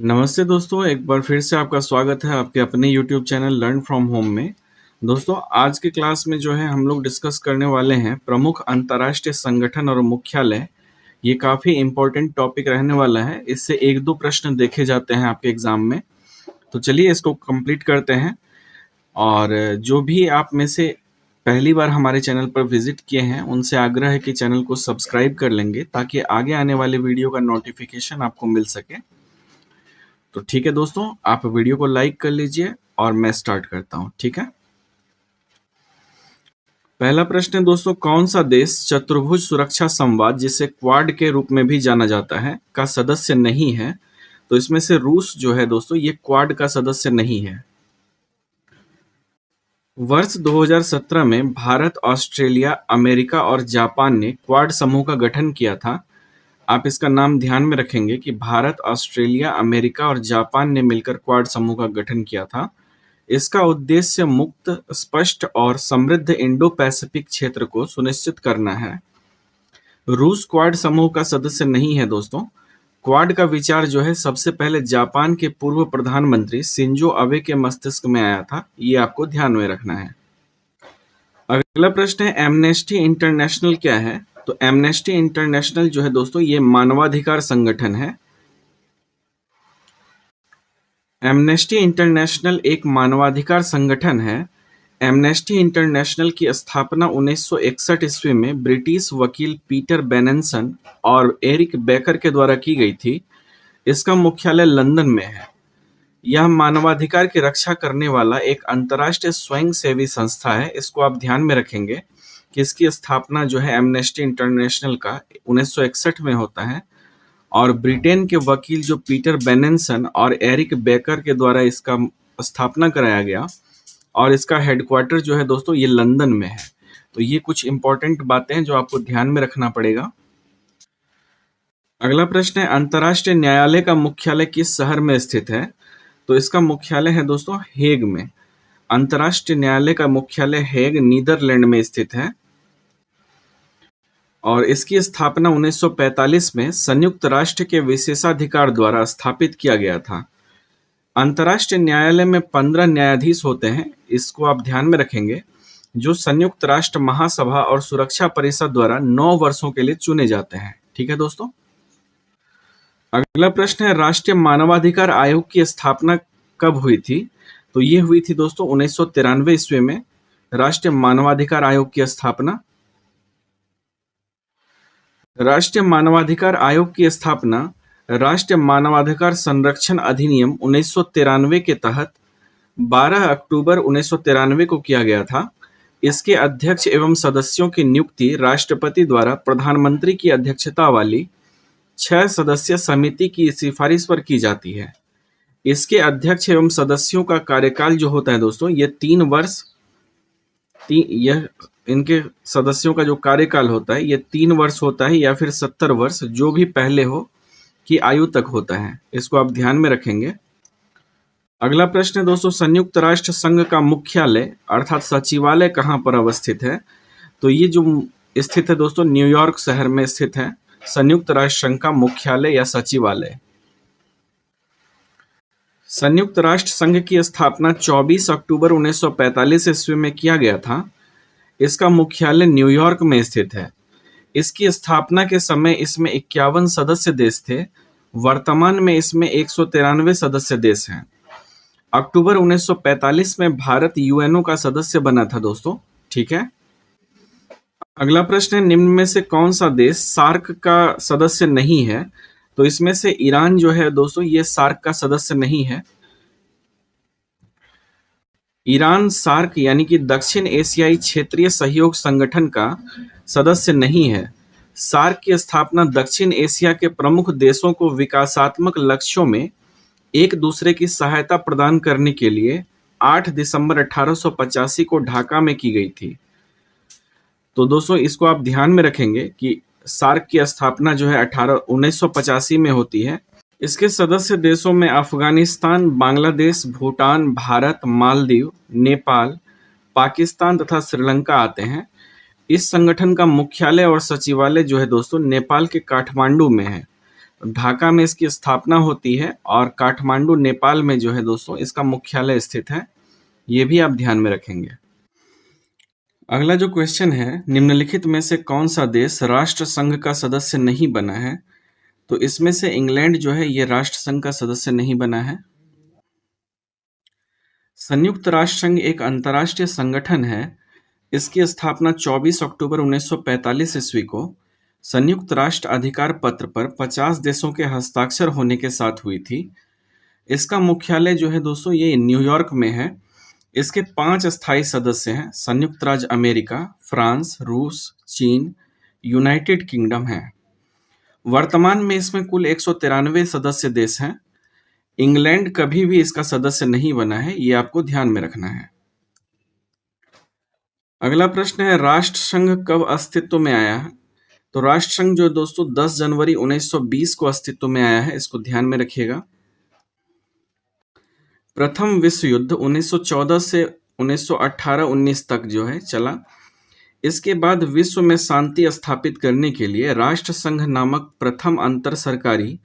नमस्ते दोस्तों, एक बार फिर से आपका स्वागत है आपके अपने YouTube channel learn from home में। दोस्तों, आज के क्लास में जो है हम लोग डिस्कस करने वाले हैं प्रमुख अंतर्राष्ट्रीय संगठन और मुख्यालय। ये काफ़ी इम्पोर्टेंट टॉपिक रहने वाला है। इससे एक दो प्रश्न देखे जाते हैं आपके एग्ज़ाम में। तो चलिए इसको कंप्लीट करते हैं। और जो भी आप में से पहली बार हमारे चैनल पर विजिट किए हैं उनसे आग्रह है कि चैनल को सब्सक्राइब कर लेंगे ताकि आगे आने वाले वीडियो का नोटिफिकेशन आपको मिल सके। तो ठीक है दोस्तों, आप वीडियो को लाइक कर लीजिए और मैं स्टार्ट करता हूं। ठीक है, पहला प्रश्न है दोस्तों, कौन सा देश चतुर्भुज सुरक्षा संवाद जिसे क्वाड के रूप में भी जाना जाता है का सदस्य नहीं है? तो इसमें से रूस जो है दोस्तों ये क्वाड का सदस्य नहीं है। वर्ष 2017 में भारत, ऑस्ट्रेलिया, अमेरिका और जापान ने क्वाड समूह का गठन किया था। आप इसका नाम ध्यान में रखेंगे कि भारत, ऑस्ट्रेलिया, अमेरिका और जापान ने मिलकर क्वाड समूह का गठन किया था। इसका उद्देश्य मुक्त, स्पष्ट और समृद्ध इंडो पैसिफिक क्षेत्र को सुनिश्चित करना है। रूस क्वाड समूह का सदस्य नहीं है दोस्तों। क्वाड का विचार जो है सबसे पहले जापान के पूर्व प्रधानमंत्री शिंजो अबे के मस्तिष्क में आया था। ये आपको ध्यान में रखना है। अगला प्रश्न है, एमनेस्टी इंटरनेशनल क्या है? तो एमनेस्टी इंटरनेशनल जो है दोस्तों ये मानवाधिकार संगठन है। एमनेस्टी इंटरनेशनल एक मानवाधिकार संगठन है। एमनेस्टी इंटरनेशनल की स्थापना 1961 ईस्वी में ब्रिटिश वकील पीटर बेनेंसन और एरिक बेकर के द्वारा की गई थी। इसका मुख्यालय लंदन में है। यह मानवाधिकार की रक्षा करने वाला एक अंतर्राष्ट्रीय स्वयंसेवी संस्था है। इसको आप ध्यान में रखेंगे कि इसकी स्थापना जो है एमनेस्टी इंटरनेशनल का 1961 में होता है और ब्रिटेन के वकील जो पीटर बेनेंसन और एरिक बेकर के द्वारा इसका स्थापना कराया गया और इसका हेडक्वार्टर जो है दोस्तों ये लंदन में है। तो ये कुछ इंपॉर्टेंट बातें हैं जो आपको ध्यान में रखना पड़ेगा। अगला प्रश्न है, अंतर्राष्ट्रीय न्यायालय का मुख्यालय किस शहर में स्थित है? तो इसका मुख्यालय है दोस्तों हेग में। अंतर्राष्ट्रीय न्यायालय का मुख्यालय हेग, नीदरलैंड में स्थित है और इसकी स्थापना 1945 में संयुक्त राष्ट्र के विशेषाधिकार द्वारा स्थापित किया गया था। अंतर्राष्ट्रीय न्यायालय में 15 न्यायाधीश होते हैं। इसको आप ध्यान में रखेंगे, जो संयुक्त राष्ट्र महासभा और सुरक्षा परिषद द्वारा 9 वर्षों के लिए चुने जाते हैं। ठीक है दोस्तों। अगला प्रश्न है, राष्ट्रीय मानवाधिकार आयोग की स्थापना कब हुई थी? तो ये हुई थी दोस्तों 1993 ईस्वी में राष्ट्रीय मानवाधिकार आयोग की स्थापना। राष्ट्रीय मानवाधिकार आयोग की स्थापना राष्ट्रीय मानवाधिकार संरक्षण अधिनियम 1993 के तहत 12 अक्टूबर 1993 को किया गया था। इसके अध्यक्ष एवं सदस्यों की नियुक्ति राष्ट्रपति द्वारा प्रधानमंत्री की अध्यक्षता वाली 6 सदस्यीय समिति की सिफारिश पर की जाती है। इसके अध्यक्ष एवं सदस्यों का कार्यकाल जो होता है दोस्तों ये 3 वर्ष, यह इनके सदस्यों का जो कार्यकाल होता है ये 3 वर्ष होता है या फिर 70 वर्ष, जो भी पहले हो की आयु तक होता है। इसको आप ध्यान में रखेंगे। अगला प्रश्न है दोस्तों, संयुक्त राष्ट्र संघ का मुख्यालय अर्थात सचिवालय कहाँ पर अवस्थित है? तो ये जो स्थित है दोस्तों न्यूयॉर्क शहर में स्थित है संयुक्त राष्ट्र संघ का मुख्यालय या सचिवालय। संयुक्त राष्ट्र संघ की स्थापना 24 अक्टूबर 1945 ईस्वी में किया गया था। इसका मुख्यालय न्यूयॉर्क में स्थित है। इसकी स्थापना के समय इसमें 51 सदस्य देश थे। वर्तमान में इसमें 193 सदस्य देश हैं। अक्टूबर 1945 में भारत यूएनओ का सदस्य बना था दोस्तों। ठीक है। अगला प्रश्न है, निम्न में से कौन सा देश सार्क का सदस्य नहीं है? तो इसमें से ईरान जो है दोस्तों ये सार्क का सदस्य नहीं है। ईरान सार्क यानी कि दक्षिण एशियाई क्षेत्रीय सहयोग संगठन का सदस्य नहीं है। सार्क की स्थापना दक्षिण एशिया के प्रमुख देशों को विकासात्मक लक्ष्यों में एक दूसरे की सहायता प्रदान करने के लिए 8 दिसंबर 1885 को ढाका में की गई थी। तो दोस्तों इसको आप ध्यान में रखेंगे कि सार्क की स्थापना जो है 1985 में होती है। इसके सदस्य देशों में अफगानिस्तान, बांग्लादेश, भूटान, भारत, मालदीव, नेपाल, पाकिस्तान तथा श्रीलंका आते हैं। इस संगठन का मुख्यालय और सचिवालय जो है दोस्तों नेपाल के काठमांडू में है। ढाका में इसकी स्थापना होती है और काठमांडू नेपाल में जो है दोस्तों इसका मुख्यालय स्थित है। ये भी आप ध्यान में रखेंगे। अगला जो क्वेश्चन है, निम्नलिखित में से कौन सा देश राष्ट्र संघ का सदस्य नहीं बना है? तो इसमें से इंग्लैंड जो है ये राष्ट्र संघ का सदस्य नहीं बना है। संयुक्त राष्ट्र संघ एक अंतर्राष्ट्रीय संगठन है। इसकी स्थापना 24 अक्टूबर 1945 ईस्वी को संयुक्त राष्ट्र अधिकार पत्र पर 50 देशों के हस्ताक्षर होने के साथ हुई थी। इसका मुख्यालय जो है दोस्तों ये न्यूयॉर्क में है। इसके 5 स्थायी सदस्य हैं। संयुक्त राज्य अमेरिका, फ्रांस, रूस, चीन, यूनाइटेड किंगडम है। वर्तमान में इसमें कुल 193 सदस्य देश हैं। इंग्लैंड कभी भी इसका सदस्य नहीं बना है, ये आपको ध्यान में रखना है। अगला प्रश्न है, राष्ट्र संघ कब अस्तित्व में आया है? तो राष्ट्र संघ जो दोस्तों 10 जनवरी 1920 को अस्तित्व में आया है, इसको ध्यान में रखिएगा। प्रथम विश्व युद्ध 1914 से 1918-19 तक जो है चला। इसके बाद विश्व में शांति स्थापित करने के लिए राष्ट्र संघ नामक प्रथम अंतर सरकारी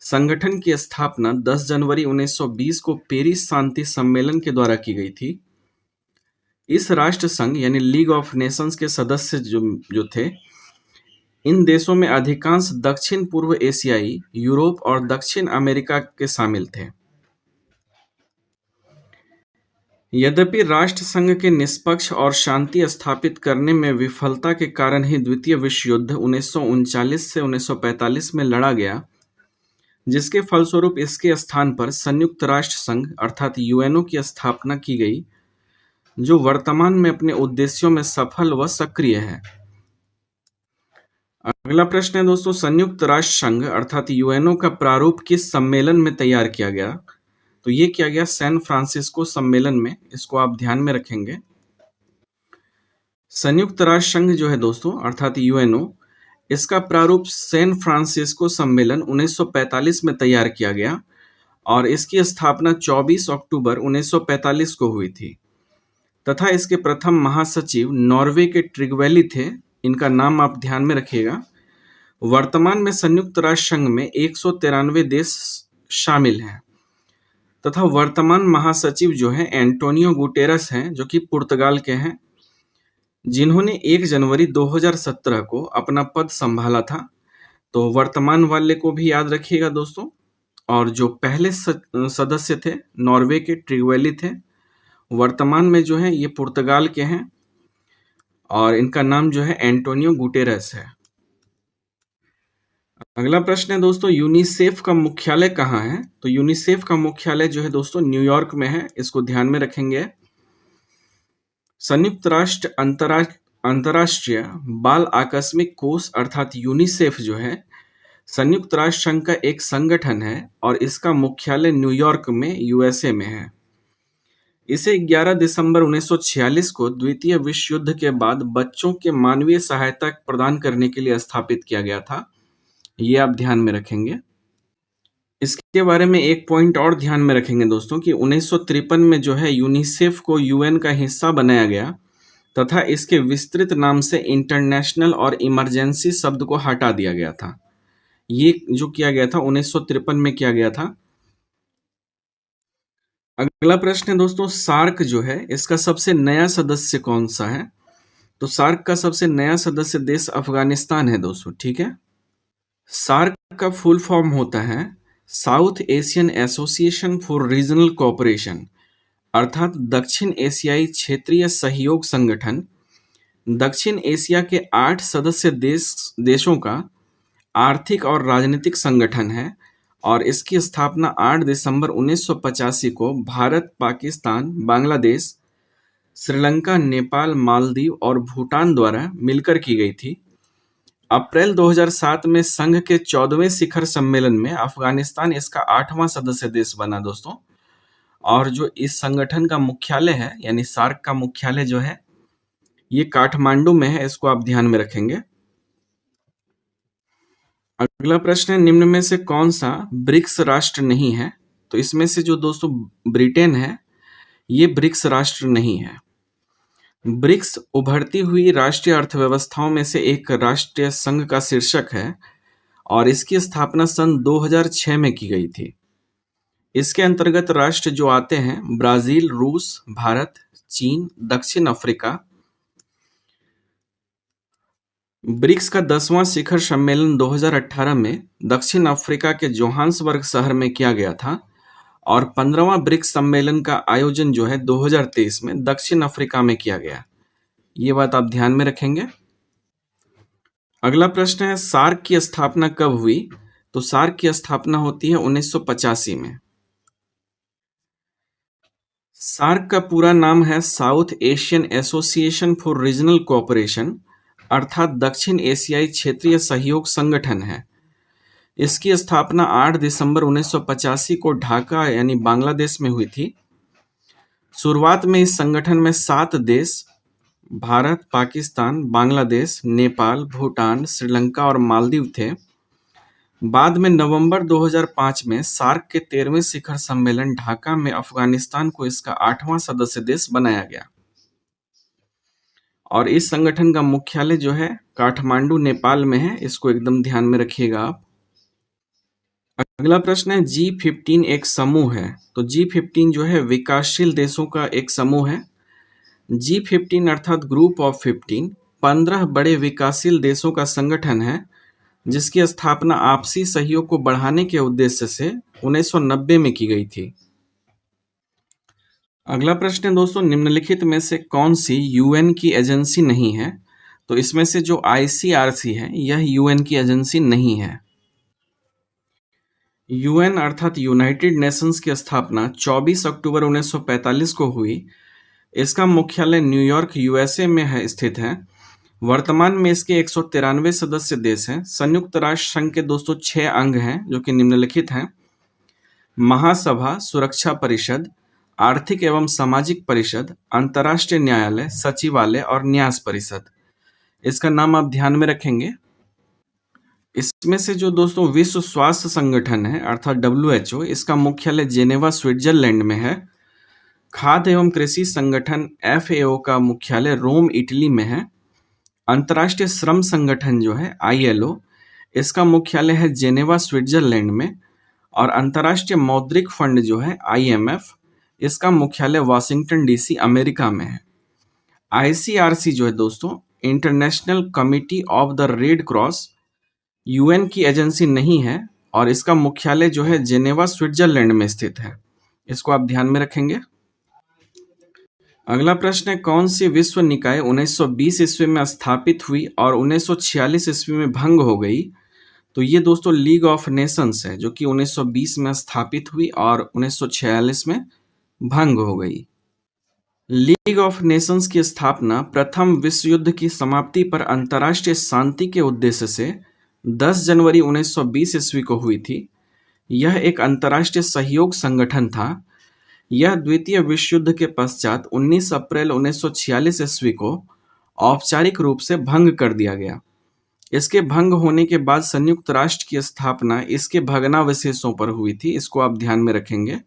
संगठन की स्थापना 10 जनवरी 1920 को पेरिस शांति सम्मेलन के द्वारा की गई थी। इस राष्ट्र संघ यानी लीग ऑफ नेशंस के सदस्य जो थे, इन देशों में अधिकांश दक्षिण पूर्व एशियाई, यूरोप और दक्षिण अमेरिका के शामिल थे। यद्यपि राष्ट्र संघ के निष्पक्ष और शांति स्थापित करने में विफलता के कारण ही द्वितीय विश्व युद्ध 1939 से 1945 में लड़ा गया, जिसके फलस्वरूप इसके स्थान पर संयुक्त राष्ट्र संघ अर्थात यूएनओ की स्थापना की गई, जो वर्तमान में अपने उद्देश्यों में सफल व सक्रिय है। अगला प्रश्न है दोस्तों, संयुक्त राष्ट्र संघ अर्थात यूएनओ का प्रारूप किस सम्मेलन में तैयार किया गया? तो ये किया गया सैन फ्रांसिस्को सम्मेलन में। इसको आप ध्यान में रखेंगे। संयुक्त राष्ट्र संघ जो है दोस्तों अर्थात यूएनओ, इसका प्रारूप सैन फ्रांसिस्को सम्मेलन 1945 में तैयार किया गया और इसकी स्थापना 24 अक्टूबर 1945 को हुई थी तथा इसके प्रथम महासचिव नॉर्वे के ट्रिगवेली थे। इनका नाम आप ध्यान में रखिएगा। वर्तमान में संयुक्त राष्ट्र संघ में 193 देश शामिल हैं तथा वर्तमान महासचिव जो हैं एंटोनियो गुटेरस हैं, जो कि पुर्तगाल के हैं, जिन्होंने 1 जनवरी 2017 को अपना पद संभाला था। तो वर्तमान वाले को भी याद रखिएगा दोस्तों। और जो पहले सदस्य थे नॉर्वे के ट्रिगवेली थे, वर्तमान में जो है ये पुर्तगाल के हैं और इनका नाम जो है एंटोनियो गुटेरस है। अगला प्रश्न है दोस्तों, यूनिसेफ का मुख्यालय कहाँ है? तो यूनिसेफ का मुख्यालय जो है दोस्तों न्यूयॉर्क में है। इसको ध्यान में रखेंगे। संयुक्त राष्ट्र अंतर्राष्ट्रीय बाल आकस्मिक कोष अर्थात यूनिसेफ जो है संयुक्त राष्ट्र संघ का एक संगठन है और इसका मुख्यालय न्यूयॉर्क में यूएसए में है। इसे 11 दिसंबर 1946 को द्वितीय विश्व युद्ध के बाद बच्चों के मानवीय सहायता प्रदान करने के लिए स्थापित किया गया था। ये आप ध्यान में रखेंगे। इसके बारे में एक पॉइंट और ध्यान में रखेंगे दोस्तों कि 1953 में जो है यूनिसेफ को यूएन का हिस्सा बनाया गया तथा इसके विस्तृत नाम से इंटरनेशनल और इमरजेंसी शब्द को हटा दिया गया था। ये जो किया गया था 1953 में किया गया था। अगला प्रश्न है दोस्तों, सार्क जो है इसका सबसे नया सदस्य कौन सा है? तो सार्क का सबसे नया सदस्य देश अफगानिस्तान है दोस्तों। ठीक है। सार्क का फुल फॉर्म होता है south Asian association for regional cooperation अर्थात दक्षिण एशियाई क्षेत्रीय सहयोग संगठन। दक्षिण एशिया के 8 सदस्य देशों का आर्थिक और राजनीतिक संगठन है और इसकी स्थापना 8 दिसंबर 1985 को भारत, पाकिस्तान, बांग्लादेश, श्रीलंका, नेपाल, मालदीव और भूटान द्वारा मिलकर की गई थी। अप्रैल 2007 में संघ के 14वें शिखर सम्मेलन में अफगानिस्तान इसका 8वां सदस्य देश बना दोस्तों। और जो इस संगठन का मुख्यालय है यानी सार्क का मुख्यालय जो है ये काठमांडू में है। इसको आप ध्यान में रखेंगे। अगला प्रश्न है, निम्न में से कौन सा ब्रिक्स राष्ट्र नहीं है? तो इसमें से जो दोस्तों ब्रिटेन है ये ब्रिक्स राष्ट्र नहीं है। ब्रिक्स उभरती हुई राष्ट्रीय अर्थव्यवस्थाओं में से एक राष्ट्रीय संघ का शीर्षक है और इसकी स्थापना सन 2006 में की गई थी। इसके अंतर्गत राष्ट्र जो आते हैं ब्राजील, रूस, भारत, चीन, दक्षिण अफ्रीका। ब्रिक्स का 10वां शिखर सम्मेलन 2018 में दक्षिण अफ्रीका के जोहान्सबर्ग शहर में किया गया था और 15वां ब्रिक्स सम्मेलन का आयोजन जो है 2023 में दक्षिण अफ्रीका में किया गया। ये बात आप ध्यान में रखेंगे। अगला प्रश्न है सार्क की स्थापना कब हुई? तो सार्क की स्थापना होती है 1985 में। सार्क का पूरा नाम है south Asian association for regional cooperation, अर्थात दक्षिण एशियाई क्षेत्रीय सहयोग संगठन है। इसकी स्थापना 8 दिसंबर 1985 को ढाका यानी बांग्लादेश में हुई थी। शुरुआत में इस संगठन में 7 देश भारत, पाकिस्तान, बांग्लादेश, नेपाल, भूटान, श्रीलंका और मालदीव थे। बाद में नवंबर 2005 में सार्क के 13वें शिखर सम्मेलन ढाका में अफगानिस्तान को इसका 8वां सदस्य देश बनाया गया और इस संगठन का मुख्यालय जो है काठमांडू, नेपाल में है। इसको एकदम ध्यान में रखिएगा आप। अगला प्रश्न है G15 एक समूह है। तो G15 जो है विकासशील देशों का एक समूह है। G15 अर्थात ग्रुप ऑफ 15 बड़े विकासशील देशों का संगठन है जिसकी स्थापना आपसी सहयोग को बढ़ाने के उद्देश्य से 1990 में की गई थी। अगला प्रश्न है दोस्तों, निम्नलिखित में से कौन सी यूएन की एजेंसी नहीं है? तो इसमें से जो ICRC है यह यूएन की एजेंसी नहीं है। यूएन अर्थात यूनाइटेड नेशंस की स्थापना 24 अक्टूबर 1945 को हुई। इसका मुख्यालय न्यूयॉर्क USA में स्थित है। वर्तमान में इसके 193 सदस्य देश हैं। संयुक्त राष्ट्र संघ के दोस्तों 6 अंग हैं जो कि निम्नलिखित हैं: महासभा, सुरक्षा परिषद, आर्थिक एवं सामाजिक परिषद, अंतर्राष्ट्रीय न्यायालय, सचिवालय और न्यास परिषद। इसका नाम आप ध्यान में रखेंगे। इसमें से जो दोस्तों विश्व स्वास्थ्य संगठन है अर्थात WHO, इसका मुख्यालय जेनेवा स्विट्जरलैंड में है। खाद्य एवं कृषि संगठन FAO का मुख्यालय रोम इटली में है। अंतर्राष्ट्रीय श्रम संगठन जो है ILO, इसका मुख्यालय है जेनेवा स्विट्जरलैंड में। और अंतर्राष्ट्रीय मौद्रिक फंड जो है IMF, इसका मुख्यालय वाशिंगटन DC अमेरिका में है। ICRC जो है दोस्तों international committee of the red cross, UN की एजेंसी नहीं है और इसका मुख्यालय जो है जेनेवा स्विट्जरलैंड में स्थित है। इसको आप ध्यान में रखेंगे। अगला प्रश्न है कौन सी विश्व निकाय 1920 ईस्वी में स्थापित हुई और 1946 ईस्वी में भंग हो गई? तो ये दोस्तों लीग ऑफ नेशंस है जो कि 1920 में स्थापित हुई और 1946 में भंग हो गई। लीग ऑफ नेशंस की स्थापना प्रथम विश्व युद्ध की समाप्ति पर अंतर्राष्ट्रीय शांति के उद्देश्य से 10 जनवरी 1920 ईस्वी को हुई थी। यह एक अंतर्राष्ट्रीय सहयोग संगठन था। यह द्वितीय विश्व युद्ध के पश्चात 19 अप्रैल 1946 ईस्वी को औपचारिक रूप से भंग कर दिया गया। इसके भंग होने के बाद संयुक्त राष्ट्र की स्थापना इसके भग्नावशेषों पर हुई थी। इसको आप ध्यान में रखेंगे।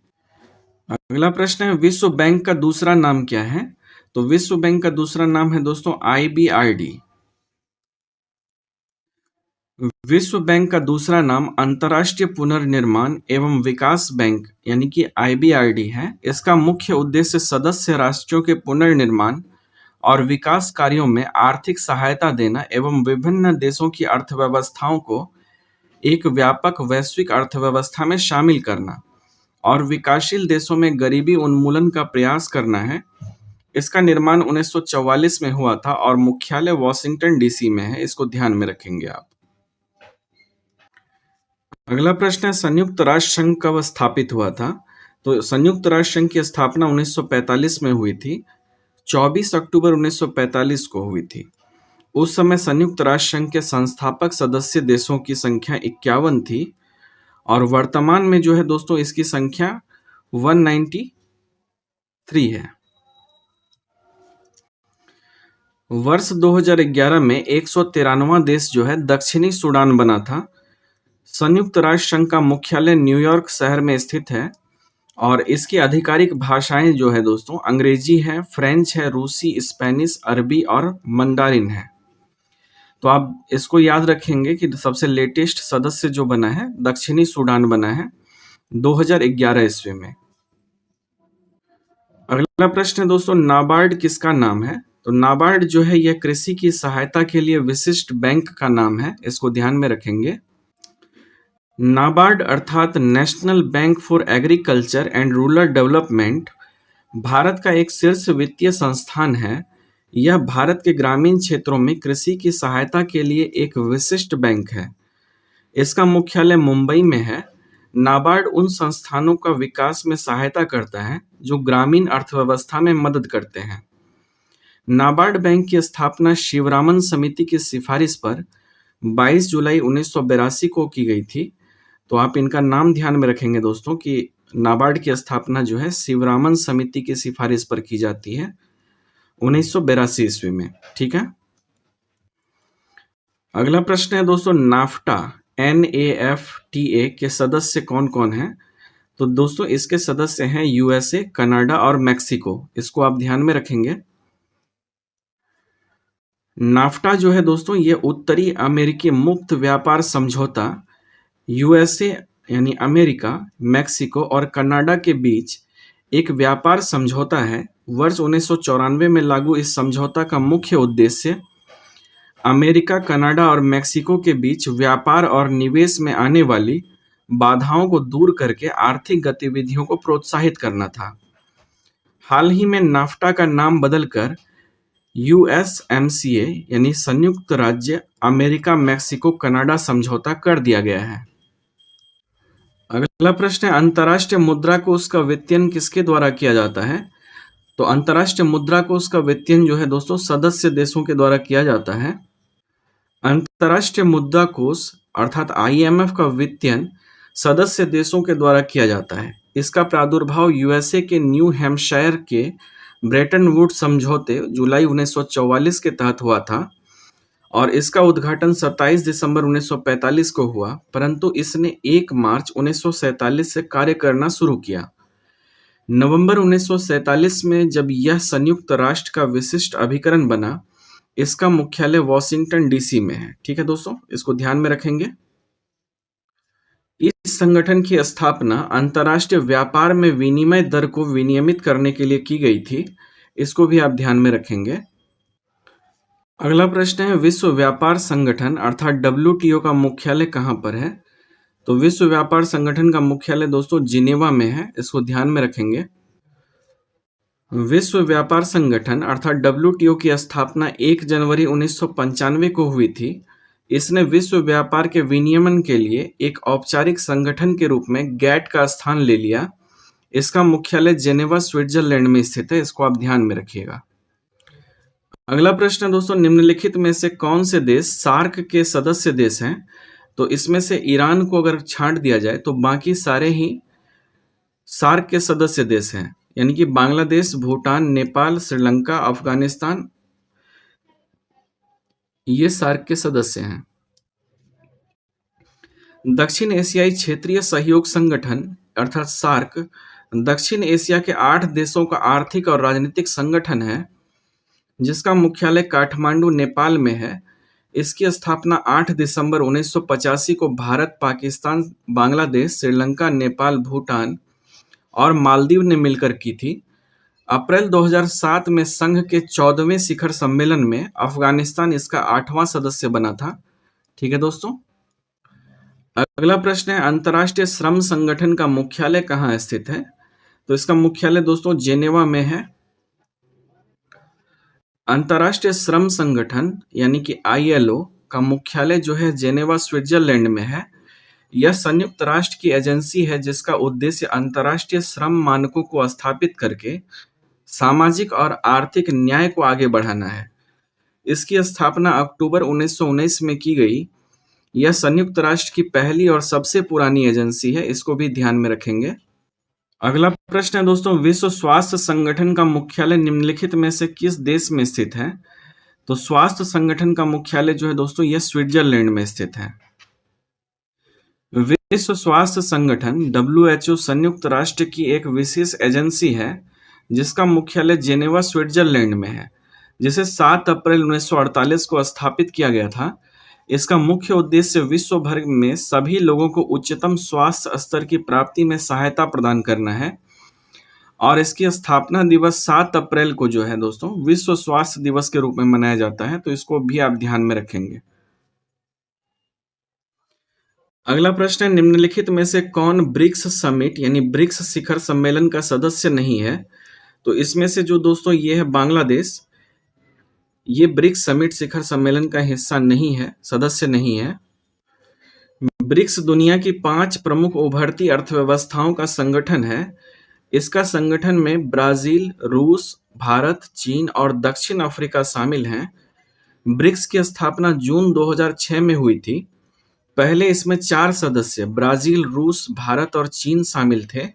अगला प्रश्न है विश्व बैंक का दूसरा नाम क्या है? तो विश्व बैंक का दूसरा नाम है दोस्तों IBRD। विश्व बैंक का दूसरा नाम अंतर्राष्ट्रीय पुनर्निर्माण एवं विकास बैंक यानी कि IBRD है। इसका मुख्य उद्देश्य सदस्य राष्ट्रों के पुनर्निर्माण और विकास कार्यों में आर्थिक सहायता देना एवं विभिन्न देशों की अर्थव्यवस्थाओं को एक व्यापक वैश्विक अर्थव्यवस्था में शामिल करना और विकासशील देशों में गरीबी उन्मूलन का प्रयास करना है। इसका निर्माण 1944 में हुआ था और मुख्यालय वाशिंगटन DC में है। इसको ध्यान में रखेंगे आप। अगला प्रश्न है संयुक्त राष्ट्र संघ कब स्थापित हुआ था? तो संयुक्त राष्ट्र संघ की स्थापना 1945 में हुई थी। 24 अक्टूबर 1945 को हुई थी। उस समय संयुक्त राष्ट्र संघ के संस्थापक सदस्य देशों की संख्या 51 थी और वर्तमान में जो है दोस्तों इसकी संख्या 193 है। वर्ष 2011 में 193वां देश जो है दक्षिणी सूडान बना था। संयुक्त राष्ट्र संघ का मुख्यालय न्यूयॉर्क शहर में स्थित है और इसकी आधिकारिक भाषाएं जो है दोस्तों अंग्रेजी है, फ्रेंच है, रूसी, स्पेनिश, अरबी और मंडारिन है। तो आप इसको याद रखेंगे कि सबसे लेटेस्ट सदस्य जो बना है दक्षिणी सूडान बना है 2011 ईस्वी में। अगला प्रश्न है दोस्तों, नाबार्ड किसका नाम है? तो नाबार्ड जो है यह कृषि की सहायता के लिए विशिष्ट बैंक का नाम है, इसको ध्यान में रखेंगे। नाबार्ड अर्थात national bank for agriculture and rural development Bharat का एक शीर्ष वित्तीय संस्थान है। यह भारत के ग्रामीण क्षेत्रों में कृषि की सहायता के लिए एक विशिष्ट बैंक है। इसका मुख्यालय मुंबई में है। नाबार्ड उन संस्थानों का विकास में सहायता करता है जो ग्रामीण अर्थव्यवस्था में मदद करते हैं। नाबार्ड बैंक की स्थापना शिवरामन समिति की सिफारिश पर 22 जुलाई 1982 को की गई थी। तो आप इनका नाम ध्यान में रखेंगे दोस्तों कि नाबार्ड की स्थापना जो है शिवरामन समिति की सिफारिश पर की जाती है 1982 ईस्वी में। ठीक है। अगला प्रश्न है दोस्तों, नाफ्टा NAFTA के सदस्य कौन कौन हैं? तो दोस्तों इसके सदस्य हैं USA, कनाडा और मैक्सिको। इसको आप ध्यान में रखेंगे। नाफ्टा जो है दोस्तों ये उत्तरी अमेरिकी मुक्त व्यापार समझौता USA यानी अमेरिका, मैक्सिको और कनाडा के बीच एक व्यापार समझौता है। वर्ष 1994 में लागू इस समझौता का मुख्य उद्देश्य अमेरिका, कनाडा और मैक्सिको के बीच व्यापार और निवेश में आने वाली बाधाओं को दूर करके आर्थिक गतिविधियों को प्रोत्साहित करना था। हाल ही में नाफ्टा का नाम बदलकर USMCA यानी संयुक्त राज्य अमेरिका, मैक्सिको, कनाडा समझौता कर दिया गया है। अगला प्रश्न है, अंतर्राष्ट्रीय मुद्रा कोष का वित्तीयन किसके द्वारा किया जाता है? तो अंतर्राष्ट्रीय मुद्रा कोष का वित्तीयन जो है दोस्तों सदस्य देशों के द्वारा किया जाता है। अंतर्राष्ट्रीय मुद्रा कोष अर्थात IMF का वित्तीयन सदस्य देशों के द्वारा किया जाता है। इसका प्रादुर्भाव USA के न्यू हैम्पशायर के ब्रेटन वुड्स समझौते जुलाई 1944 के तहत हुआ था और इसका उद्घाटन 27 दिसंबर 1945 को हुआ, परंतु इसने 1 मार्च 1947 से कार्य करना शुरू किया। नवंबर 1947 में जब यह संयुक्त राष्ट्र का विशिष्ट अभिकरण बना, इसका मुख्यालय वॉशिंगटन DC में है। ठीक है दोस्तों, इसको ध्यान में रखेंगे। इस संगठन की स्थापना अंतर्राष्ट्रीय व्यापार में विनिमय दर को विनियमित करने के लिए की गई थी। इसको भी आप ध्यान में रखेंगे। अगला प्रश्न है, विश्व व्यापार संगठन अर्थात WTO का मुख्यालय कहाँ पर है? तो विश्व व्यापार संगठन का मुख्यालय दोस्तों जिनेवा में है। इसको ध्यान में रखेंगे। विश्व व्यापार संगठन अर्थात WTO की स्थापना 1 जनवरी 1995 को हुई थी। इसने विश्व व्यापार के विनियमन के लिए एक औपचारिक संगठन के रूप में GATT का स्थान ले लिया। इसका मुख्यालय जेनेवा, स्विट्जरलैंड में स्थित है। इसको आप ध्यान में रखिएगा। अगला प्रश्न है दोस्तों, निम्नलिखित में से कौन से देश सार्क के सदस्य देश हैं? तो इसमें से ईरान को अगर छांट दिया जाए तो बाकी सारे ही सार्क के सदस्य देश हैं, यानी कि बांग्लादेश, भूटान, नेपाल, श्रीलंका, अफगानिस्तान, ये सार्क के सदस्य हैं। दक्षिण एशियाई क्षेत्रीय सहयोग संगठन अर्थात सार्क दक्षिण एशिया के 8 देशों का आर्थिक और राजनीतिक संगठन है, जिसका मुख्यालय काठमांडू, नेपाल में है। इसकी स्थापना 8 दिसंबर 1985 को भारत, पाकिस्तान, बांग्लादेश, श्रीलंका, नेपाल, भूटान और मालदीव ने मिलकर की थी। अप्रैल 2007 में संघ के 14वें शिखर सम्मेलन में अफगानिस्तान इसका 8वां सदस्य बना था। ठीक है दोस्तों। अगला प्रश्न है, अंतर्राष्ट्रीय श्रम संगठन का मुख्यालय कहाँ स्थित है? तो इसका मुख्यालय दोस्तों जेनेवा में है। अंतर्राष्ट्रीय श्रम संगठन यानी कि ILO का मुख्यालय जो है जेनेवा, स्विट्जरलैंड में है। यह संयुक्त राष्ट्र की एजेंसी है जिसका उद्देश्य अंतर्राष्ट्रीय श्रम मानकों को स्थापित करके सामाजिक और आर्थिक न्याय को आगे बढ़ाना है। इसकी स्थापना अक्टूबर 1919 में की गई। यह संयुक्त राष्ट्र की पहली और सबसे पुरानी एजेंसी है। इसको भी ध्यान में रखेंगे। अगला प्रश्न है दोस्तों, विश्व स्वास्थ्य संगठन का मुख्यालय निम्नलिखित में से किस देश में स्थित है? तो स्वास्थ्य संगठन का मुख्यालय जो है दोस्तों यह स्विट्जरलैंड में स्थित है। विश्व स्वास्थ्य संगठन WHO संयुक्त राष्ट्र की एक विशेष एजेंसी है जिसका मुख्यालय जेनेवा, स्विट्जरलैंड में है। जिसे 7 अप्रैल 1948 को स्थापित किया गया था। इसका मुख्य उद्देश्य विश्व भर में सभी लोगों को उच्चतम स्वास्थ्य स्तर की प्राप्ति में सहायता प्रदान करना है। और इसकी स्थापना दिवस 7 अप्रैल को जो है दोस्तों विश्व स्वास्थ्य दिवस के रूप में मनाया जाता है, तो इसको भी आप ध्यान में रखेंगे। अगला प्रश्न है, निम्नलिखित में से कौन ब्रिक्स समिट यानी ब्रिक्स शिखर सम्मेलन का सदस्य नहीं है? तो इसमें से जो दोस्तों ये है बांग्लादेश, ये ब्रिक्स समिट शिखर सम्मेलन का हिस्सा नहीं है, सदस्य नहीं है। ब्रिक्स दुनिया की 5 प्रमुख उभरती अर्थव्यवस्थाओं का संगठन है। इसका संगठन में ब्राजील, रूस, भारत, चीन और दक्षिण अफ्रीका शामिल हैं। ब्रिक्स की स्थापना जून 2006 में हुई थी। पहले इसमें 4 सदस्य ब्राजील, रूस, भारत और चीन शामिल थे,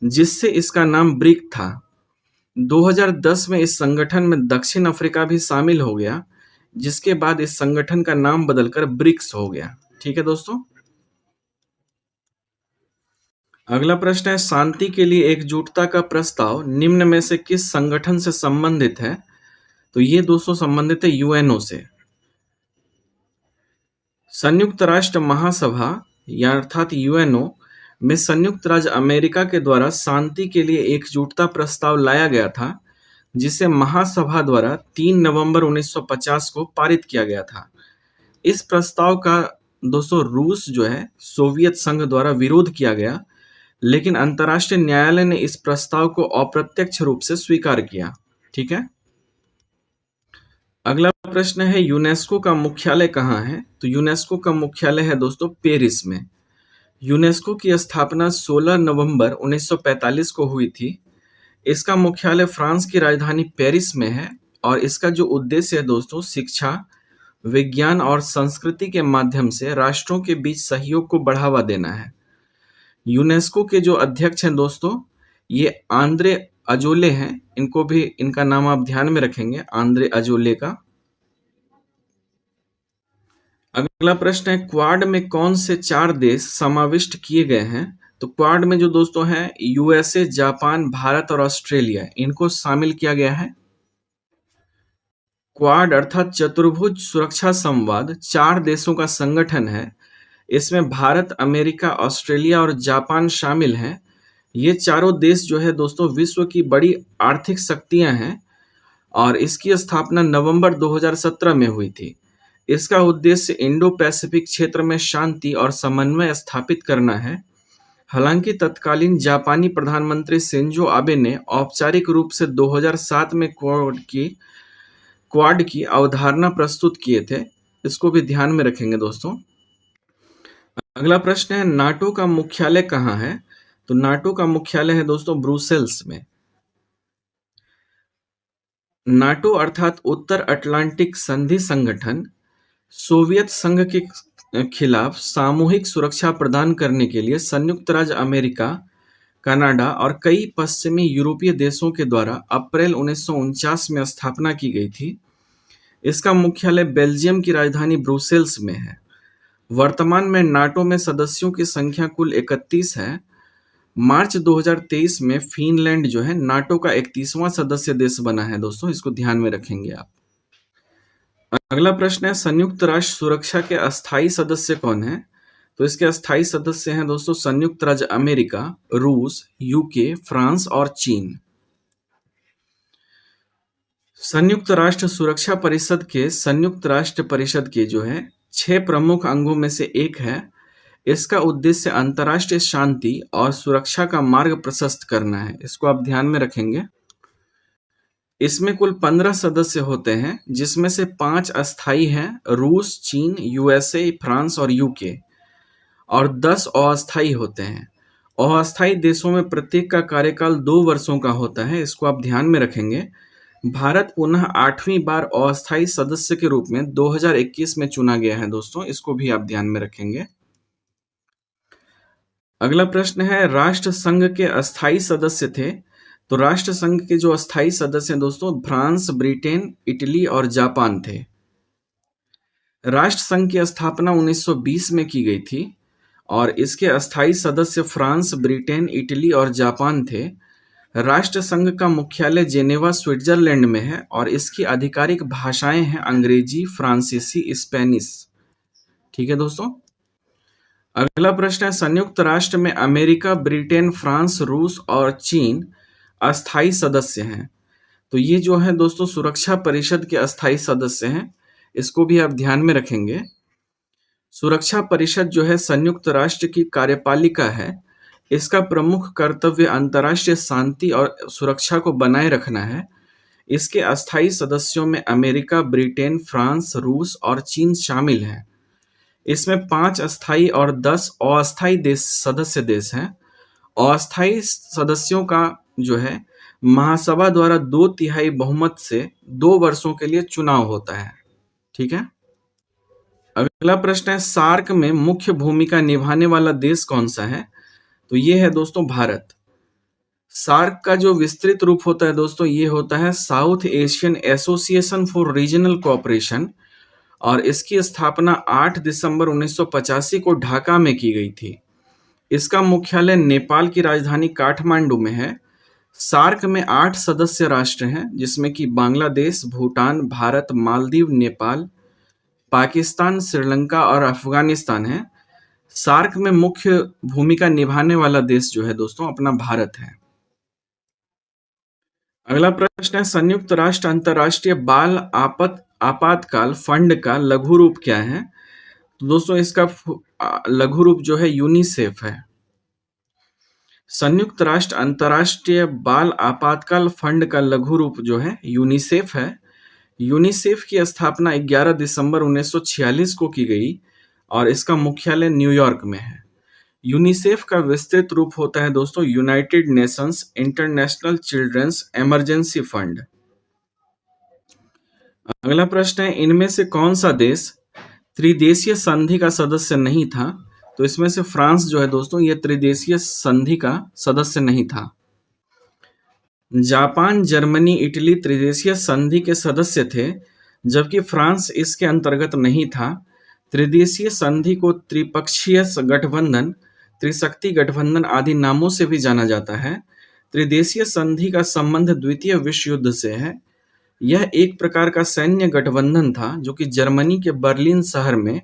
जिससे इसका नाम ब्रिक था। 2010 में इस संगठन में दक्षिण अफ्रीका भी शामिल हो गया, जिसके बाद इस संगठन का नाम बदलकर ब्रिक्स हो गया। ठीक है दोस्तों। अगला प्रश्न है, शांति के लिए एकजुटता का प्रस्ताव निम्न में से किस संगठन से संबंधित है? तो ये दोस्तों संबंधित है यूएनओ से। संयुक्त राष्ट्र महासभा या अर्थात यूएनओ में संयुक्त राज्य अमेरिका के द्वारा शांति के लिए एकजुटता प्रस्ताव लाया गया था, जिसे महासभा द्वारा 3 नवंबर 1950 को पारित किया गया था। इस प्रस्ताव का दोस्तों रूस जो है सोवियत संघ द्वारा विरोध किया गया, लेकिन अंतर्राष्ट्रीय न्यायालय ने इस प्रस्ताव को अप्रत्यक्ष रूप से स्वीकार किया। ठीक है। अगला प्रश्न है, यूनेस्को का मुख्यालय कहाँ है? तो यूनेस्को का मुख्यालय है दोस्तों पेरिस में। यूनेस्को की स्थापना 16 नवंबर 1945 को हुई थी। इसका मुख्यालय फ्रांस की राजधानी पेरिस में है और इसका जो उद्देश्य है दोस्तों शिक्षा, विज्ञान और संस्कृति के माध्यम से राष्ट्रों के बीच सहयोग को बढ़ावा देना है। यूनेस्को के जो अध्यक्ष हैं दोस्तों ये आंद्रे अजोले हैं। इनको भी, इनका नाम आप ध्यान में रखेंगे, आंद्रे अजोले का। अगला प्रश्न है, क्वाड में कौन से 4 देश समाविष्ट किए गए हैं? तो क्वाड में जो दोस्तों हैं यूएसए, जापान, भारत और ऑस्ट्रेलिया, इनको शामिल किया गया है। क्वाड अर्थात चतुर्भुज सुरक्षा संवाद 4 देशों का संगठन है। इसमें भारत, अमेरिका, ऑस्ट्रेलिया और जापान शामिल हैं। ये चारों देश जो है दोस्तों विश्व की बड़ी आर्थिक शक्तियां हैं और इसकी स्थापना नवंबर 2017 में हुई थी। इसका उद्देश्य इंडो पैसिफिक क्षेत्र में शांति और समन्वय स्थापित करना है। हालांकि तत्कालीन जापानी प्रधानमंत्री शिंजो आबे ने औपचारिक रूप से 2007 में क्वाड की अवधारणा प्रस्तुत किए थे। इसको भी ध्यान में रखेंगे दोस्तों। अगला प्रश्न है, नाटो का मुख्यालय कहाँ है? तो नाटो का मुख्यालय है दोस्तों ब्रुसेल्स में। नाटो अर्थात उत्तर अटलांटिक संधि संगठन सोवियत संघ के खिलाफ सामूहिक सुरक्षा प्रदान करने के लिए संयुक्त राज्य अमेरिका, कनाडा और कई पश्चिमी यूरोपीय देशों के द्वारा अप्रैल 1949 में स्थापना की गई थी। इसका मुख्यालय बेल्जियम की राजधानी ब्रुसेल्स में है। वर्तमान में नाटो में सदस्यों की संख्या कुल 31 है। मार्च 2023 में फिनलैंड जो है नाटो का 31वां सदस्य देश बना है दोस्तों, इसको ध्यान में रखेंगे आप। अगला प्रश्न है, संयुक्त राष्ट्र सुरक्षा के अस्थायी सदस्य कौन है? तो इसके अस्थायी सदस्य हैं दोस्तों संयुक्त राज्य अमेरिका, रूस, यूके, फ्रांस और चीन। संयुक्त राष्ट्र सुरक्षा परिषद के जो है 6 प्रमुख अंगों में से एक है। इसका उद्देश्य अंतर्राष्ट्रीय शांति और सुरक्षा का मार्ग प्रशस्त करना है। इसको आप ध्यान में रखेंगे। इसमें कुल 15 सदस्य होते हैं, जिसमें से 5 अस्थायी हैं, रूस, चीन, यूएसए, फ्रांस और यूके, और 10 अस्थायी होते हैं। अस्थायी देशों में प्रत्येक का कार्यकाल 2 वर्षों का होता है। इसको आप ध्यान में रखेंगे। भारत पुनः 8वीं बार अस्थायी सदस्य के रूप में 2021 में चुना गया है दोस्तों, इसको भी आप ध्यान में रखेंगे। अगला प्रश्न है, राष्ट्र संघ के अस्थायी सदस्य थे। तो राष्ट्र संघ के जो अस्थायी सदस्य हैं दोस्तों फ्रांस, ब्रिटेन, इटली और जापान थे। राष्ट्र संघ की स्थापना 1920 में की गई थी और इसके अस्थायी सदस्य फ्रांस, ब्रिटेन, इटली और जापान थे। राष्ट्र संघ का मुख्यालय जेनेवा स्विट्जरलैंड में है और इसकी आधिकारिक भाषाएं हैं अंग्रेजी, फ्रांसीसी, स्पेनिश। ठीक है दोस्तों। अगला प्रश्न है, संयुक्त राष्ट्र में अमेरिका, ब्रिटेन, फ्रांस, रूस और चीन अस्थायी सदस्य हैं। तो ये जो है दोस्तों सुरक्षा परिषद के अस्थायी सदस्य हैं, इसको भी आप ध्यान में रखेंगे। सुरक्षा परिषद जो है संयुक्त राष्ट्र की कार्यपालिका है। इसका प्रमुख कर्तव्य अंतर्राष्ट्रीय शांति और सुरक्षा को बनाए रखना है। इसके अस्थायी सदस्यों में अमेरिका, ब्रिटेन, फ्रांस, रूस और चीन शामिल हैं। इसमें 5 अस्थायी और 10 अस्थायी सदस्य देश हैं। अस्थायी सदस्यों का जो है महासभा द्वारा 2/3 बहुमत से 2 वर्षों के लिए चुनाव होता है। ठीक है। अगला प्रश्न है, सार्क में मुख्य भूमिका निभाने वाला देश कौन सा है? तो ये है दोस्तों भारत। सार्क का जो विस्तृत रूप होता है दोस्तों, ये होता है south Asian association for regional cooperation और इसकी स्थापना 8 दिसंबर 1985 को ढाका में की गई थी। इसका मुख्यालय नेपाल की राजधानी काठमांडू में है। सार्क में 8 सदस्य राष्ट्र हैं, जिसमें कि बांग्लादेश, भूटान, भारत, मालदीव, नेपाल, पाकिस्तान, श्रीलंका और अफगानिस्तान है। सार्क में मुख्य भूमिका निभाने वाला देश जो है दोस्तों अपना भारत है। अगला प्रश्न है, संयुक्त राष्ट्र अंतर्राष्ट्रीय बाल आपातकाल फंड का लघु रूप क्या है? तो दोस्तों इसका लघु रूप जो है यूनिसेफ है। संयुक्त राष्ट्र अंतर्राष्ट्रीय बाल आपातकाल फंड का लघु रूप जो है यूनिसेफ है। यूनिसेफ की स्थापना 11 दिसंबर 1946 को की गई और इसका मुख्यालय न्यूयॉर्क में है। यूनिसेफ का विस्तृत रूप होता है दोस्तों united nations international children's emergency fund. अगला प्रश्न है, इनमें से कौन सा देश त्रिदेशीय संधि का सदस्य नहीं था? तो इसमें से फ्रांस जो है दोस्तों ये त्रिदेशीय संधि का सदस्य नहीं था। जापान, जर्मनी, इटली त्रिदेशीय संधि के सदस्य थे, जबकि फ्रांस इसके अंतर्गत नहीं था। त्रिदेशीय संधि को त्रिपक्षीय गठबंधन, त्रिशक्ति गठबंधन आदि नामों से भी जाना जाता है। त्रिदेशीय संधि का संबंध द्वितीय विश्व युद्ध से है। यह एक प्रकार का सैन्य गठबंधन था जो कि जर्मनी के बर्लिन शहर में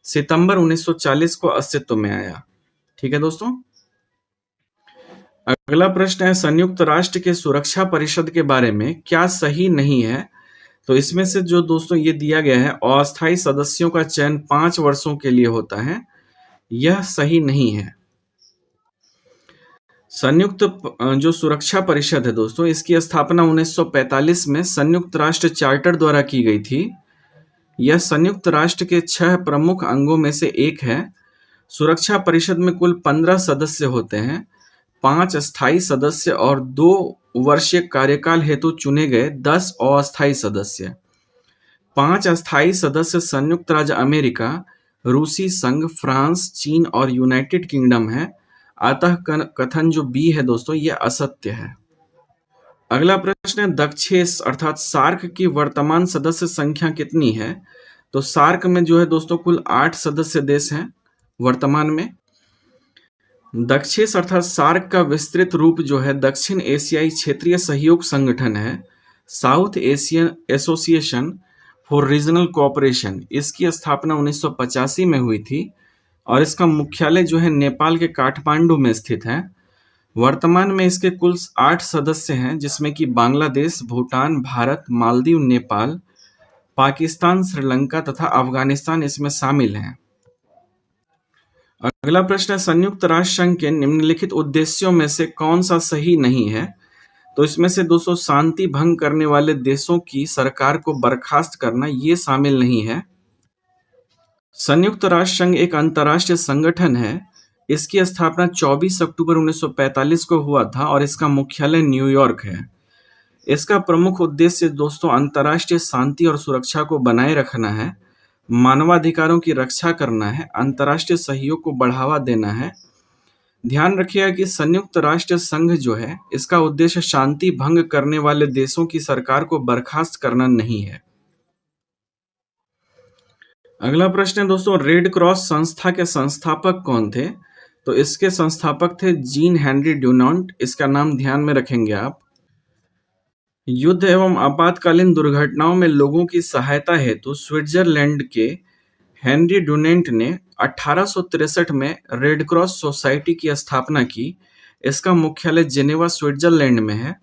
सितंबर 1940 को अस्तित्व में आया। ठीक है दोस्तों। अगला प्रश्न है, संयुक्त राष्ट्र के सुरक्षा परिषद के बारे में क्या सही नहीं है? तो इसमें से जो दोस्तों ये दिया गया है अस्थायी सदस्यों का चयन 5 वर्षों के लिए होता है, यह सही नहीं है। संयुक्त जो सुरक्षा परिषद है दोस्तों इसकी स्थापना 1945 में संयुक्त राष्ट्र चार्टर द्वारा की गई थी। यह संयुक्त राष्ट्र के 6 प्रमुख अंगों में से एक है। सुरक्षा परिषद में कुल 15 सदस्य होते हैं। 5 अस्थायी सदस्य और 2 वर्षीय कार्यकाल हेतु चुने गए 10 अस्थायी सदस्य। 5 अस्थायी सदस्य संयुक्त राज्य अमेरिका, रूसी संघ, फ्रांस, चीन और यूनाइटेड किंगडम है। अतः कथन जो बी है दोस्तों ये असत्य है। अगला प्रश्न है, दक्षेस अर्थात सार्क की वर्तमान सदस्य संख्या कितनी है? तो सार्क में जो है दोस्तों कुल 8 सदस्य देश हैं वर्तमान में। दक्षेस अर्थात सार्क का विस्तृत रूप जो है दक्षिण एशियाई क्षेत्रीय सहयोग संगठन है, south Asian association for regional cooperation. इसकी स्थापना 1985 में हुई थी और इसका मुख्यालय जो है नेपाल के काठमांडू में स्थित है। वर्तमान में इसके कुल 8 सदस्य हैं, जिसमें कि बांग्लादेश, भूटान, भारत, मालदीव, नेपाल, पाकिस्तान, श्रीलंका तथा अफगानिस्तान इसमें शामिल हैं। अगला प्रश्न है, संयुक्त राष्ट्र संघ के निम्नलिखित उद्देश्यों में से कौन सा सही नहीं है? तो इसमें से दोस्तों शांति भंग करने वाले देशों की सरकार को बर्खास्त करना ये शामिल नहीं है। संयुक्त राष्ट्र संघ एक अंतर्राष्ट्रीय संगठन है। इसकी स्थापना 24 अक्टूबर 1945 को हुआ था और इसका मुख्यालय न्यूयॉर्क है। इसका प्रमुख उद्देश्य दोस्तों अंतर्राष्ट्रीय शांति और सुरक्षा को बनाए रखना है, मानवाधिकारों की रक्षा करना है, अंतर्राष्ट्रीय सहयोग को बढ़ावा देना है। ध्यान रखिएगा कि संयुक्त राष्ट्र संघ जो है इसका उद्देश्य शांति भंग करने वाले देशों की सरकार को बर्खास्त करना नहीं है। अगला प्रश्न है दोस्तों, रेड क्रॉस संस्था के संस्थापक कौन थे? तो इसके संस्थापक थे जीन हेनरी ड्यूनांट, इसका नाम ध्यान में रखेंगे आप। युद्ध एवं आपातकालीन दुर्घटनाओं में लोगों की सहायता हेतु स्विट्जरलैंड के हेनरी ड्यूनेंट ने 1863 में रेड क्रॉस सोसाइटी की स्थापना की। इसका मुख्यालय जेनेवा स्विट्जरलैंड में है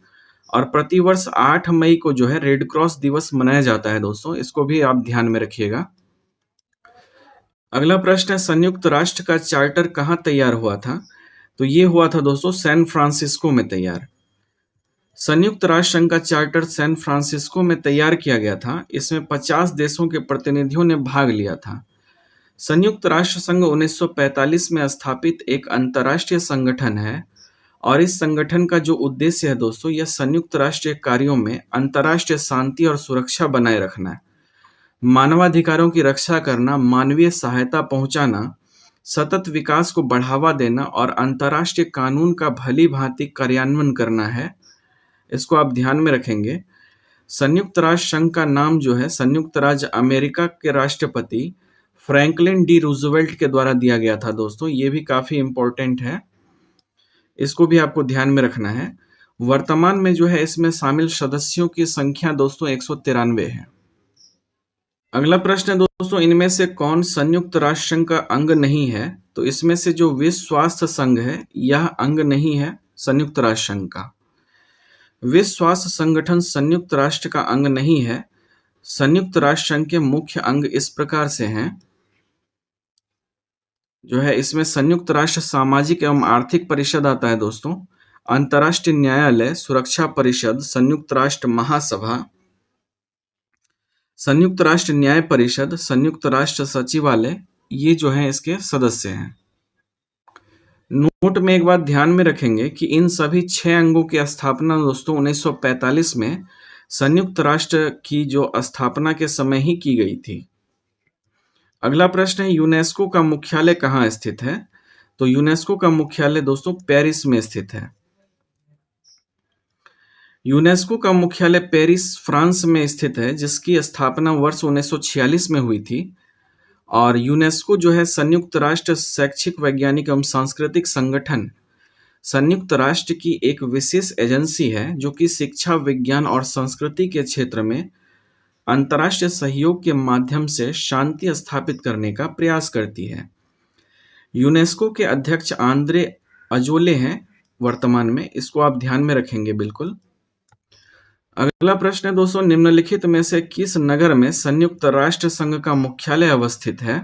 और प्रतिवर्ष 8 मई को जो है रेड क्रॉस दिवस मनाया जाता है दोस्तों, इसको भी आप ध्यान में रखिएगा। अगला प्रश्न है, संयुक्त राष्ट्र का चार्टर कहाँ तैयार हुआ था? तो ये हुआ था दोस्तों सैन फ्रांसिस्को में तैयार। संयुक्त राष्ट्र संघ का चार्टर सैन फ्रांसिस्को में तैयार किया गया था। इसमें 50 देशों के प्रतिनिधियों ने भाग लिया था। संयुक्त राष्ट्र संघ 1945 में स्थापित एक अंतर्राष्ट्रीय संगठन है और इस संगठन का जो उद्देश्य है दोस्तों, यह संयुक्त राष्ट्र के कार्यों में अंतर्राष्ट्रीय शांति और सुरक्षा बनाए रखना है, मानवाधिकारों की रक्षा करना, मानवीय सहायता पहुंचाना, सतत विकास को बढ़ावा देना और अंतर्राष्ट्रीय कानून का भली भांति कार्यान्वयन करना है। इसको आप ध्यान में रखेंगे। संयुक्त राष्ट्र संघ का नाम जो है संयुक्त राज्य अमेरिका के राष्ट्रपति फ्रैंकलिन डी रूजवेल्ट के द्वारा दिया गया था दोस्तों, ये भी काफी इंपॉर्टेंट है, इसको भी आपको ध्यान में रखना है। वर्तमान में जो है इसमें शामिल सदस्यों की संख्या दोस्तों 193 है। अगला प्रश्न है दोस्तों, इनमें से कौन संयुक्त राष्ट्र संघ का अंग नहीं है? तो इसमें से जो विश्व स्वास्थ्य संघ है यह अंग नहीं है संयुक्त राष्ट्र संघ का। विश्व स्वास्थ्य संगठन संयुक्त राष्ट्र का अंग नहीं है। संयुक्त राष्ट्र संघ के मुख्य अंग इस प्रकार से हैं, जो है इसमें संयुक्त राष्ट्र सामाजिक एवं आर्थिक परिषद आता है दोस्तों, अंतर्राष्ट्रीय न्यायालय, सुरक्षा परिषद, संयुक्त राष्ट्र महासभा, संयुक्त राष्ट्र न्याय परिषद, संयुक्त राष्ट्र सचिवालय, ये जो है इसके सदस्य हैं। नोट में एक बात ध्यान में रखेंगे कि इन सभी 6 अंगों की स्थापना दोस्तों 1945 में संयुक्त राष्ट्र की जो स्थापना के समय ही की गई थी। अगला प्रश्न है, यूनेस्को का मुख्यालय कहाँ स्थित है? तो यूनेस्को का मुख्यालय दोस्तों पेरिस में स्थित है। यूनेस्को का मुख्यालय पेरिस फ्रांस में स्थित है, जिसकी स्थापना वर्ष 1946 में हुई थी। और यूनेस्को जो है संयुक्त राष्ट्र शैक्षिक, वैज्ञानिक एवं सांस्कृतिक संगठन संयुक्त राष्ट्र की एक विशेष एजेंसी है जो कि शिक्षा, विज्ञान और संस्कृति के क्षेत्र में अंतर्राष्ट्रीय सहयोग के माध्यम से शांति स्थापित करने का प्रयास करती है। यूनेस्को के अध्यक्ष आंद्रे अजोले हैं वर्तमान में, इसको आप ध्यान में रखेंगे बिल्कुल। अगला प्रश्न है दोस्तों, निम्नलिखित में से किस नगर में संयुक्त राष्ट्र संघ का मुख्यालय अवस्थित है?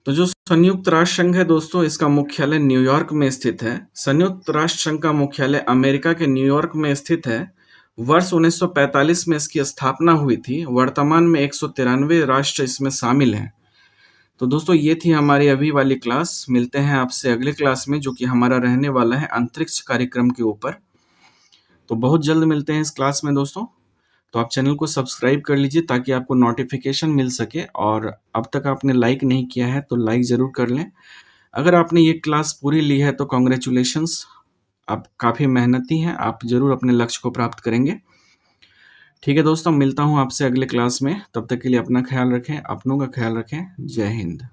तो जो संयुक्त राष्ट्र संघ है दोस्तों, इसका मुख्यालय न्यूयॉर्क में स्थित है। संयुक्त राष्ट्र संघ का मुख्यालय अमेरिका के न्यूयॉर्क में स्थित है। वर्ष 1945 में इसकी स्थापना हुई थी। वर्तमान में 193 राष्ट्र इसमें शामिल हैं। तो दोस्तों ये थी हमारी अभी वाली क्लास। मिलते हैं आपसे अगले क्लास में, जो कि हमारा रहने वाला है अंतरिक्ष कार्यक्रम के ऊपर। तो बहुत जल्द मिलते हैं इस क्लास में दोस्तों। तो आप चैनल को सब्सक्राइब कर लीजिए ताकि आपको नोटिफिकेशन मिल सके, और अब तक आपने लाइक नहीं किया है तो लाइक ज़रूर कर लें। अगर आपने ये क्लास पूरी ली है तो कॉन्ग्रेचुलेशंस, आप काफ़ी मेहनती हैं, आप ज़रूर अपने लक्ष्य को प्राप्त करेंगे। ठीक है दोस्तों, मिलता हूँ आपसे अगले क्लास में। तब तक के लिए अपना ख्याल रखें, अपनों का ख्याल रखें। जय हिंद।